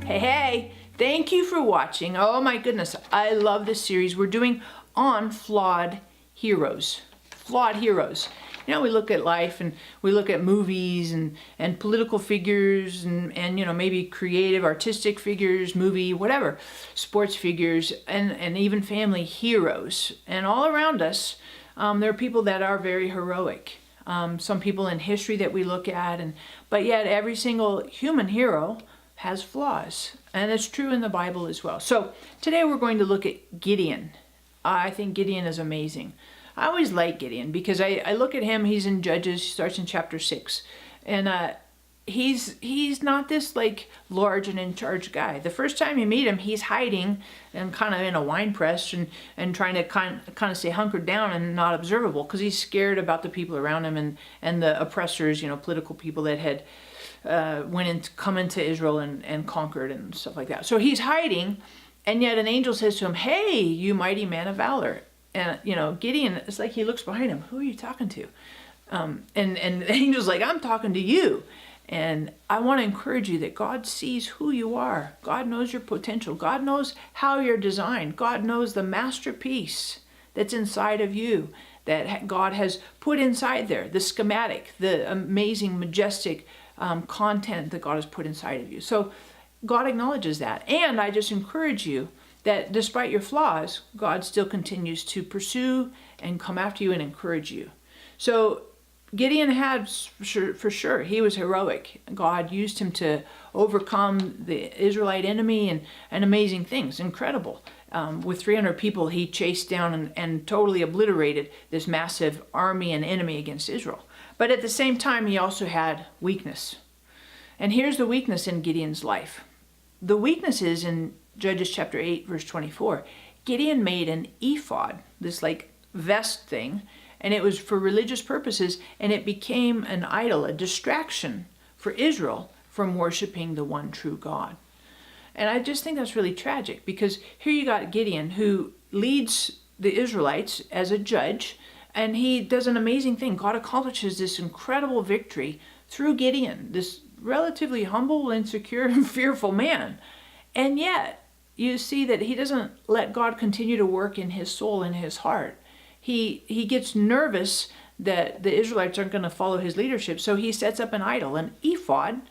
Hey, thank you for watching. Oh my goodness, I love this series we're doing on Flawed Heroes. Flawed Heroes. You know, we look at life and we look at movies and political figures and you know, maybe creative, artistic figures, movie, whatever, sports figures, and even family heroes. And all around us, there are people that are very heroic. Some people in history that we look at, but yet every single human hero has flaws, and it's true in the Bible as well. So today we're going to look at Gideon. I think Gideon is amazing. I always like Gideon because I look at him. He's in Judges, starts in chapter 6, and he's not this like large and in charge guy. The first time you meet him, he's hiding and kind of in a wine press and trying to kind of stay hunkered down and not observable because he's scared about the people around him and the oppressors, you know, political people that had come into Israel and conquered and stuff like that. So he's hiding, and yet an angel says to him, "Hey, you mighty man of valor." And you know, Gideon, it's like he looks behind him. Who are you talking to? And the angel's like, "I'm talking to you." And I want to encourage you that God sees who you are. God knows your potential. God knows how you're designed. God knows the masterpiece that's inside of you that God has put inside there, the schematic, the amazing, majestic content that God has put inside of you. So God acknowledges that. And I just encourage you that despite your flaws, God still continues to pursue and come after you and encourage you. So Gideon had, for sure, he was heroic. God used him to overcome the Israelite enemy and amazing things, incredible. With 300 people, he chased down and totally obliterated this massive army and enemy against Israel. But at the same time, he also had weakness. And here's the weakness in Gideon's life. The weakness is in Judges chapter 8, verse 24. Gideon made an ephod, this like vest thing, and it was for religious purposes, and it became an idol, a distraction for Israel from worshiping the one true God. And I just think that's really tragic, because here you got Gideon, who leads the Israelites as a judge, and he does an amazing thing. God accomplishes this incredible victory through Gideon, this relatively humble, insecure, and fearful man. And yet, you see that he doesn't let God continue to work in his soul and his heart. He gets nervous that the Israelites aren't going to follow his leadership, so he sets up an idol, an ephod,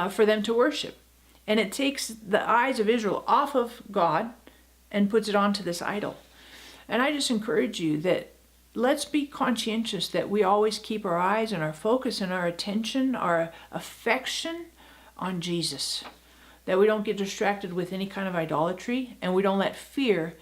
for them to worship. And it takes the eyes of Israel off of God and puts it onto this idol. And I just encourage you that let's be conscientious that we always keep our eyes and our focus and our attention, our affection on Jesus. That we don't get distracted with any kind of idolatry, and we don't let fear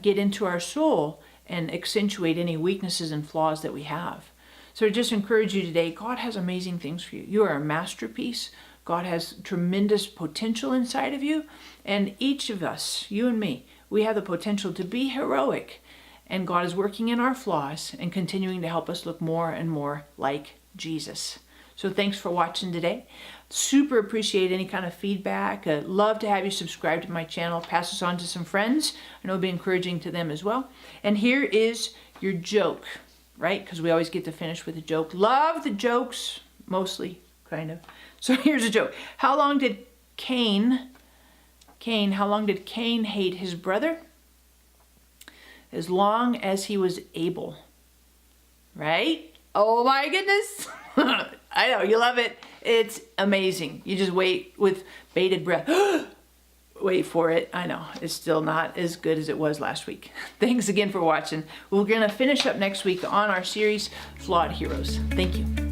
get into our soul and accentuate any weaknesses and flaws that we have. So I just encourage you today, God has amazing things for you. You are a masterpiece. God has tremendous potential inside of you, and each of us, you and me, we have the potential to be heroic, and God is working in our flaws and continuing to help us look more and more like Jesus. So thanks for watching today. Super appreciate any kind of feedback. Love to have you subscribe to my channel. Pass this on to some friends. I know it'll be encouraging to them as well. And here is your joke, right? Because we always get to finish with a joke. Love the jokes, mostly, kind of. So here's a joke. How long did Cain hate his brother? As long as he was able. Right? Oh my goodness. I know, you love it. It's amazing. You just wait with bated breath. Wait for it. I know, it's still not as good as it was last week. Thanks again for watching. We're going to finish up next week on our series, Flawed Heroes. Thank you.